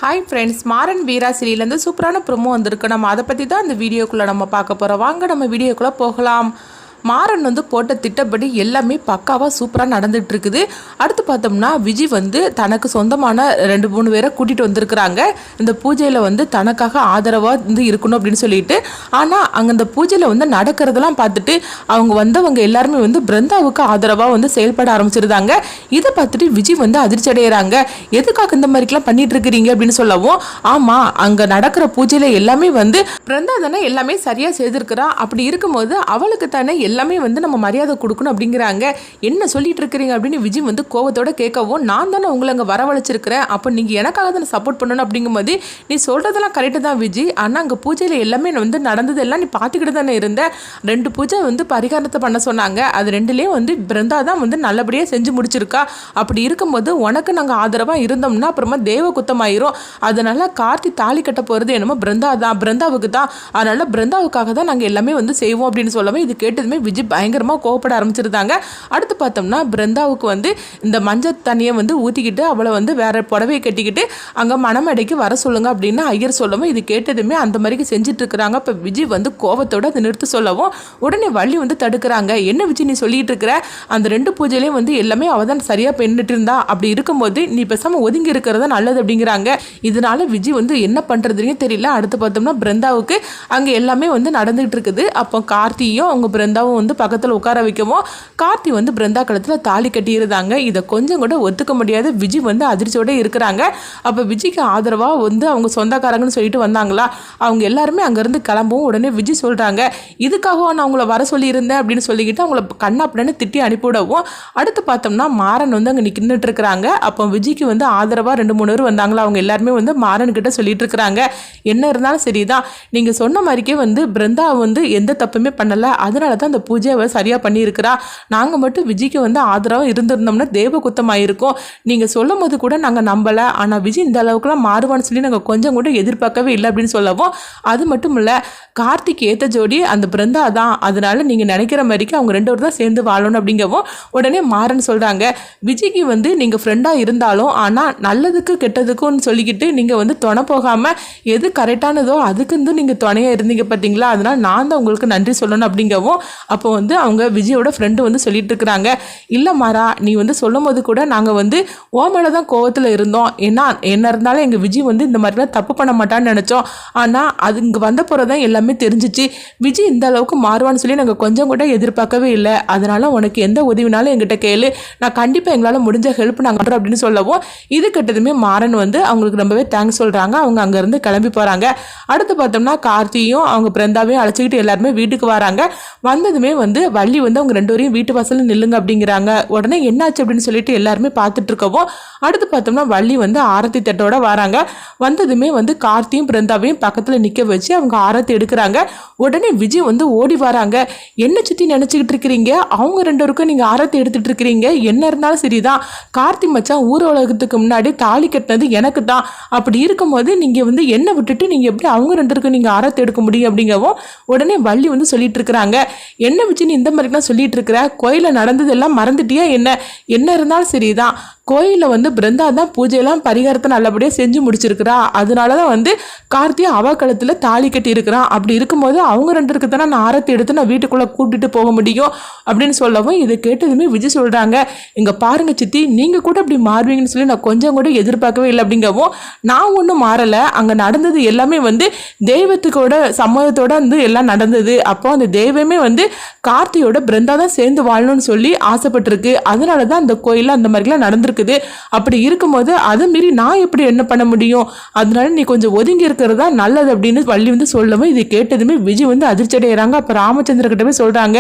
Hi friends, Maran வீரா சீரியலேருந்து சூப்பரான promo வந்திருக்கு. நம்ம அதை பற்றி தான் இந்த வீடியோக்குள்ளே நம்ம பார்க்க போகிறோம். வாங்க நம்ம வீடியோக்குள்ளே போகலாம். மாறன் போட்ட திட்டப்படி எல்லாமே பக்காவாக சூப்பராக நடந்துகிட்டு இருக்குது. அடுத்து பார்த்தோம்னா விஜய் தனக்கு சொந்தமான 2-3 பேரை கூட்டிகிட்டு வந்திருக்கிறாங்க. இந்த பூஜையில் தனக்காக ஆதரவாக இருக்கணும் அப்படின்னு சொல்லிட்டு. ஆனால் அங்கே இந்த பூஜையில் நடக்கிறதெல்லாம் பார்த்துட்டு வந்தவங்க எல்லாருமே பிருந்தாவுக்கு ஆதரவாக செயல்பட ஆரம்பிச்சிருந்தாங்க. இதை பார்த்துட்டு விஜய் அதிர்ச்சி அடைகிறாங்க. எதுக்காக இந்த மாதிரிக்கெல்லாம் பண்ணிட்டு இருக்கிறீங்க அப்படின்னு சொல்லவும், ஆமாம் அங்கே நடக்கிற பூஜையில் எல்லாமே பிருந்தா தானே எல்லாமே சரியாக செய்திருக்கிறா. அப்படி இருக்கும்போது அவளுக்கு தானே எல்லாமே நம்ம மரியாதை கொடுக்கணும் அப்படிங்கிறாங்க. என்ன சொல்லிட்டு இருக்கிறீங்க அப்படின்னு விஜய் கோவத்தோட கேட்கவும், நான் தானே உங்களை அங்கே வரவழைச்சிருக்கிறேன், அப்போ நீங்கள் எனக்காக தானே சப்போர்ட் பண்ணணும் அப்படிங்கும்போது, நீ சொல்கிறதெல்லாம் கரெக்டு தான் விஜய், ஆனால் அங்கே பூஜையில் எல்லாமே நடந்ததெல்லாம் நீ பார்த்துக்கிட்டு தானே இருந்த. 2 பூஜை பரிகாரத்தை பண்ண சொன்னாங்க. அது 2லேயும் பிருந்தா தான் நல்லபடியாக செஞ்சு முடிச்சிருக்கா. அப்படி இருக்கும்போது உனக்கு நாங்கள் ஆதரவாக இருந்தோம்னா அப்புறமா தேவ குத்தமாயிரும். அதனால கார்த்தி தாலி கட்ட போகிறது என்னமோ பிருந்தாவுக்கு தான். அதனால பிருந்தாவுக்காக தான் நாங்கள் எல்லாமே செய்வோம் அப்படின்னு சொல்லவும், இது கேட்டதுமே விஜய் பயங்கரமாக கோவப்பட ஆரம்பிச்சிருந்தாங்க. அடுத்து பார்த்தோம்னா பிருந்தாவுக்கு இந்த மஞ்சள் தண்ணியை ஊற்றிக்கிட்டு அவளை வேற புடவையை கட்டிக்கிட்டு அங்கே மணமேடைக்கு வர சொல்லுங்க அப்படின்னு ஐயர் சொல்லவும், இது கேட்டதுமே அந்த மாதிரி செஞ்சுட்டு இருக்கிறாங்க. இப்போ விஜய் கோவத்தோடு அதை நிறுத்த சொல்லவும், உடனே வள்ளி தடுக்கிறாங்க. என்ன விஜய் நீ சொல்லிட்டு இருக்கிற, அந்த 2 பூஜையிலையும் எல்லாமே அவள் தான் சரியாக பண்ணிட்டு இருந்தா. அப்படி இருக்கும்போது நீ பேசாமல் ஒதுங்கி இருக்கிறதா நல்லது அப்படிங்கிறாங்க. இதனால விஜய் என்ன பண்ணுறதுன்னு தெரியல. அடுத்து பார்த்தோம்னா பிருந்தாவுக்கு அங்கே எல்லாமே நடந்துகிட்டு இருக்குது. அப்போ கார்த்தியும் அவங்க பிருந்தாவும் பக்கத்தில் உட்கார வைக்கவும், கார்த்தி பிருந்தா கழுத்தில் தாலி கட்டியிருந்தாங்க. இதை கொஞ்சம் கூட ஒத்துக்க முடியாது. விஜய் அதிர்ச்சியோடு இருக்கிறாங்க. அப்போ விஜய்க்கு ஆதரவாக அவங்க சொந்தக்காரங்கன்னு சொல்லிட்டு வந்தாங்களா, அவங்க எல்லாருமே அங்கேருந்து கிளம்பவும், உடனே விஜய் சொல்கிறாங்க, இதுக்காக நான் அவங்கள வர சொல்லியிருந்தேன் அப்படின்னு சொல்லிக்கிட்டு அவங்கள கண்ணாப்படன்னு திட்டி அனுப்பிவிடவும், அடுத்து பார்த்தோம்னா மாறன் அங்கே நின்றுட்டு இருக்கிறாங்க. அப்போ விஜய்க்கு ஆதரவாக 2-3 பேர் வந்தாங்களா, அவங்க எல்லாருமே மாறன்கிட்ட சொல்லிட்டு இருக்கிறாங்க, என்ன இருந்தாலும் சரிதான், நீங்கள் சொன்ன மாதிரிக்கே பிருந்தா எந்த தப்புமே பண்ணலை, அதனால தான் அந்த பூஜையை சரியாக பண்ணியிருக்கிறா. நாங்கள் மட்டும் விஜய்க்கு ஆதரவாக இருந்திருந்தோம்னா தேவ குத்தமாயிருக்கும். நீங்கள் சொல்லும் போது கூட நாங்கள் நம்பலை, ஆனால் விஜய் இந்த அளவுக்குலாம் மாறுவான்னு சொல்லி நாங்கள் கொஞ்சம் கூட எதிர்பார்க்கவே இல்லை அப்படின்னு சொல்லவும், அது மட்டும் இல்லை கார்த்திக் ஏற்ற ஜோடி அந்த பிருந்தா தான், அதனால நீங்கள் நினைக்கிற மாதிரிக்கு அவங்க 2 பேரும் தான் சேர்ந்து வாழணும் அப்படிங்கவும், உடனே மாறன்னு சொல்கிறாங்க, விஜய்க்கு நீங்கள் ஃப்ரெண்டாக இருந்தாலும் ஆனால் நல்லதுக்கு கெட்டதுக்குன்னு சொல்லிக்கிட்டு நீங்கள் துணை போகாமல் எது கரெக்டானதோ அதுக்கு நீங்கள் துணையாக இருந்தீங்க பார்த்தீங்களா, அதனால் நான் தான் உங்களுக்கு நன்றி சொல்லணும் அப்படிங்கவும், அப்போ அவங்க விஜயோட ஃப்ரெண்டு சொல்லிட்டு இருக்கிறாங்க, இல்லை மாறா நீ சொல்லும் போது கூட நாங்கள் ஓ மேலே தான் கோவத்தில் இருந்தோம், ஏன்னா என்ன இருந்தாலும் எங்கள் விஜய் இந்த மாதிரிலாம் தப்பு பண்ண மாட்டான்னு நினச்சோம், ஆனால் அது இங்கே வந்த போகிறதான் எல்லாமே தெரிஞ்சிச்சு, விஜய் இந்த அளவுக்கு மாறுவான்னு சொல்லி நாங்கள் கொஞ்சம் கூட எதிர்பார்க்கவே இல்லை, அதனால உனக்கு எந்த உதவினாலும் எங்கிட்ட கேளு, நான் கண்டிப்பாக எங்களால் முடிஞ்ச ஹெல்ப் நாங்கள் பண்ணுறோம் அப்படின்னு சொல்லவும், இது கிட்டதுமே மாறன் அவங்களுக்கு ரொம்பவே தேங்க்ஸ் சொல்கிறாங்க. அவங்க அங்கேருந்து கிளம்பி போகிறாங்க. அடுத்து பார்த்தோம்னா கார்த்தியும் அவங்க பிருந்தாவையும் அழைச்சிக்கிட்டு எல்லாருமே வீட்டுக்கு வராங்க. வந்ததுமே வள்ளி அவங்க 2 பேரையும் வீட்டு வாசலில் நில்லுங்க அப்படிங்கிறாங்க. உடனே என்னாச்சு அப்படின்னு சொல்லிட்டு எல்லாருமே பார்த்துட்டு இருக்கவும், அடுத்து பார்த்தோம்னா வள்ளி ஆரத்தி தட்டோட வராங்க. வந்ததுமே கார்த்தியும் பிருந்தாவையும் பக்கத்தில் நிற்க வச்சு அவங்க ஆரத்தி எடுக்கிறாங்க. உடனே விஜய் ஓடி வராங்க. என்ன சுற்றி நினச்சிக்கிட்டு இருக்கிறீங்க, அவங்க 2 பேருக்கும் நீங்கள் ஆரத்தி எடுத்துட்டு இருக்கிறீங்க, என்ன இருந்தாலும் சரிதான், கார்த்தி மச்சான் ஊர் உலகத்துக்கு முன்னாடி தாலி கட்டினது எனக்கு தான், அப்படி இருக்கும்போது நீங்கள் என்னை விட்டுட்டு நீங்கள் எப்படி அவங்க 2 பேருக்கும் நீங்கள் ஆரத்தி எடுக்க முடியும் அப்படிங்கவும், உடனே வள்ளி சொல்லிட்டு இருக்கிறாங்க, என்ன விஜய் நீ இந்த மாதிரிலாம் சொல்லிட்டு இருக்கிற, கோயிலில் நடந்ததெல்லாம் மறந்துட்டியா என்ன இருந்தாலும் சரிதான், கோயிலில் பிருந்தா தான் பூஜையெல்லாம் பரிகாரத்தை நல்லபடியாக செஞ்சு முடிச்சிருக்கிறா, அதனால தான் கார்த்தியை அவ கழுத்தில் தாலி கட்டி இருக்கிறான், அப்படி இருக்கும்போது அவங்க 2 பேருக்கு தானே நான் ஆரத்தி எடுத்து நான் வீட்டுக்குள்ளே கூட்டிகிட்டு போக முடியும் அப்படின்னு சொல்லவும், இதை கேட்டதுமே விஜய் சொல்கிறாங்க, இங்கே பாருங்க சித்தி, நீங்கள் கூட அப்படி மாறுவீங்கன்னு சொல்லி நான் கொஞ்சம் கூட எதிர்பார்க்கவே இல்லை அப்படிங்கவும், நான் ஒன்றும் மாறலை, அங்கே நடந்தது எல்லாமே தெய்வத்துக்கோட சம்மதத்தோட எல்லாம் நடந்தது, அப்போ அந்த தெய்வமே கார்த்தியோட பிருந்தா தான் சேர்ந்து வாழணும்னு சொல்லி ஆசைப்பட்டிருக்கு, அதனால தான் அந்த கோயிலில் அந்த மாதிரிலாம் நடந்திருக்குது, அப்படி இருக்கும்போது அதை மீறி நான் எப்படி என்ன பண்ண முடியும், அதனால நீ கொஞ்சம் ஒதுங்கி இருக்கிறதா நல்லது அப்படின்னு வள்ளி சொல்லவும், இதை கேட்டதுமே விஜய் அதிர்ச்சி அடைகிறாங்க. அப்போ ராமச்சந்திர கிட்ட போய் சொல்கிறாங்க,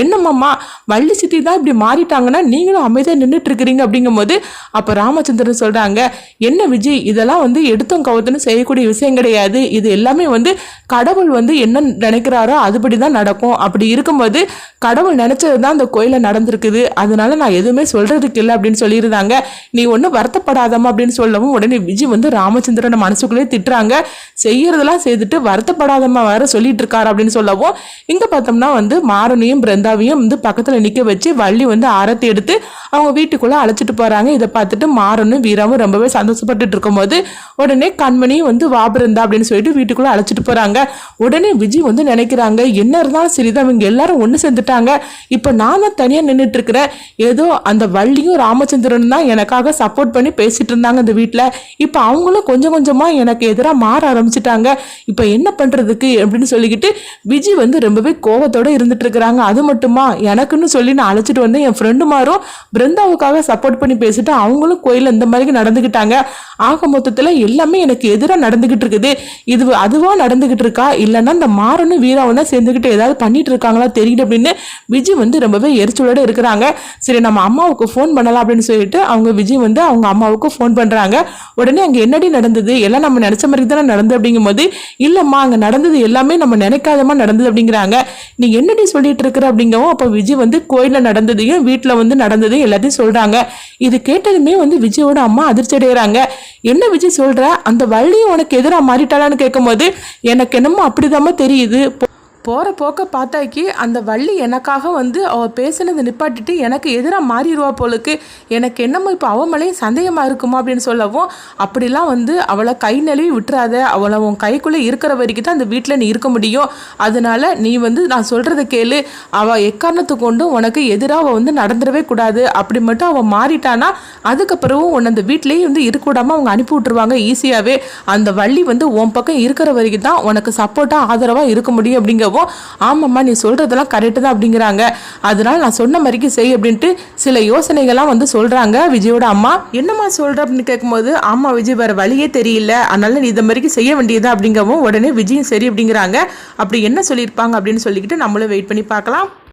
என்னம்மா வள்ளி சித்தி தான் இப்படி மாறிட்டாங்கன்னா நீங்களும் அமைதியாக நின்றுட்டு இருக்கிறீங்க அப்படிங்கும்போது, அப்போ ராமச்சந்திரன் சொல்கிறாங்க, என்ன விஜய் இதெல்லாம் எடுத்தோம் கவுத்துன்னு செய்யக்கூடிய விஷயம் கிடையாது, இது எல்லாமே கடவுள் என்ன நினைக்கிறாரோ அதுபடி தான் நடக்கும், அப்படி இருக்கும் இருக்கும்போது கடவுள் நினைச்சது தான் அந்த கோயில நடந்திருக்குது, அதனால நான் எதுவுமே சொல்றதுக்கு இல்லை அப்படின்னு சொல்லியிருந்தாங்க. நீ ஒன்றும் வருத்தப்படாதம்மா அப்படின்னு சொல்லவும் உடனே விஜய் வந்து ராமச்சந்திரனை மனசுக்குள்ளேயே திட்டுறாங்க. செய்யறதெல்லாம் செய்துட்டு வருத்தப்படாதம்மா வேற சொல்லிட்டு இருக்காரு அப்படின்னு சொல்லவும் இங்க பார்த்தோம்னா வந்து மாறனையும் பிருந்தாவையும் வந்து பக்கத்துல நிக்க வச்சு வள்ளி வந்து ஆரத்தி எடுத்து அவங்க வீட்டுக்குள்ள அழைச்சிட்டு போறாங்க. இதை பார்த்துட்டு மாறனும் வீராவும் ரொம்பவே சந்தோஷப்பட்டுட்டு இருக்கும்போது உடனே கண்மணியும் வந்து வா பிருந்தா அப்படின்னு சொல்லிட்டு வீட்டுக்குள்ள அழைச்சிட்டு போறாங்க. உடனே விஜய் வந்து நினைக்கிறாங்க, என்ன இருந்தாலும் சரிதான், இவங்க எல்லாரும் ஒண்ணு சேர்ந்துட்டாங்க, இப்ப நான் தான் தனியா நின்றுட்டு இருக்கிறேன். ஏதோ அந்த வள்ளியும் ராமச்சந்திரன் தான் எனக்காக சப்போர்ட் பண்ணி பேசிட்டு இருந்தாங்க இந்த வீட்டுல, இப்ப அவங்களும் கொஞ்சம் கொஞ்சமா எனக்கு எதிராக மாற ஆரம்பிச்சுட்டாங்க, இப்ப என்ன பண்றதுக்கு அப்படின்னு சொல்லிக்கிட்டு விஜய் வந்து ரொம்பவே கோவத்தோட இருந்துட்டு இருக்கிறாங்க. அது மட்டுமா, எனக்குன்னு சொல்லி நான் அழைச்சிட்டு வந்து என் ஃப்ரெண்டு மாரும் பிருந்தாவுக்காக சப்போர்ட் பண்ணி பேசிட்டு அவங்களும் கோயில இந்த மாதிரி நடந்துகிட்டாங்க. ஆக மொத்தத்துல எல்லாமே எனக்கு எதிராக நடந்துகிட்டு இருக்குது. இது அதுவா நடந்துகிட்டு இருக்கா, இல்லைன்னா இந்த மாறனும் வீராவும் தான் சேர்ந்துகிட்டு ஏதாவது பண்ணிட்டு இருக்காங்களா தெரியல அப்படின்னு விஜய் வந்து ரொம்பவே எரிச்சலோட இருக்கிறாங்க. சரி நம்ம அம்மாவுக்கு ஃபோன் பண்ணலாம் அப்படின்னு சொல்லிட்டு அவங்க விஜய் வந்து அவங்க அம்மாவுக்கு ஃபோன் பண்றாங்க. உடனே அங்க என்னடி நடந்தது, எல்லாம் நம்ம நினைச்ச மாதிரி தானே நடந்தது அப்படிங்கும் போது, இல்லம்மா அங்க நடந்தது எல்லாமே நம்ம நினைக்காதமா நடந்தது அப்படிங்கிறாங்க. நீ என்னடி சொல்லிட்டு இருக்கிற அப்படிங்கவும் அப்ப விஜய் வந்து கோயில நடந்ததையும் வீட்டுல வந்து நடந்ததையும் எல்லாத்தையும் சொல்றாங்க. இது கேட்டதுமே வந்து விஜயோட அம்மா அதிர்ச்சி அடைகிறாங்க. என்ன விஜய் சொல்ற, அந்த வள்ளியும் உனக்கு எதிராக மாறிட்டாளான்னு கேட்கும் போது எனக்கு என்னமோ அப்படிதாம்மா தெரியுது, போகிற போக்க பார்த்தாக்கி அந்த வள்ளி எனக்காக வந்து அவள் பேசினதை நிப்பாட்டிட்டு எனக்கு எதிராக மாறிடுவா போலுக்கு, எனக்கு என்னமோ இப்போ அவன் மேலேயும் சந்தேகமாக இருக்குமா அப்படின்னு சொல்லவும், அப்படிலாம் வந்து அவளை கை நழுவி விட்டுறாத, அவளை உன் கைக்குள்ளே இருக்கிற வரைக்கும் தான் அந்த வீட்டில் நீ இருக்க முடியும், அதனால நீ வந்து நான் சொல்கிறத கேளு, அவள் எக்காரணத்தை கொண்டும் உனக்கு எதிராக அவள் வந்து நடந்துடவே கூடாது, அப்படி மட்டும் அவள் மாறிட்டானா அதுக்கப்புறம் உன்னை அந்த வீட்டிலேயே வந்து இருக்கக்கூடாமல் அவங்க அனுப்பி விட்டுருவாங்க ஈஸியாகவே, அந்த வள்ளி வந்து உன் பக்கம் இருக்கிற வரைக்கும் தான் உனக்கு சப்போர்ட்டாக ஆதரவாக இருக்க முடியும் அப்படிங்க. ஆமாம்மா நீ சொல்றதெல்லாம் கரெக்டு தான் அப்படிங்கிறாங்க. அதனால நான் சொன்ன மாதிரிக்கு செய் அப்படின்ட்டு சில யோசனைகள்லாம் வந்து சொல்றாங்க விஜயோட அம்மா. என்னம்மா சொல்ற அப்படின்னு கேட்கும்போது, ஆமா விஜய் வேற வழியே தெரியல, அதனால நீ இந்த மாதிரிக்கு செய்ய வேண்டியதா அப்படிங்கவும் உடனே விஜயும் சரி அப்படிங்கிறாங்க. அப்படி என்ன சொல்லியிருப்பாங்க அப்படின்னு சொல்லிக்கிட்டு நம்மளும் வெயிட் பண்ணி பார்க்கலாம்.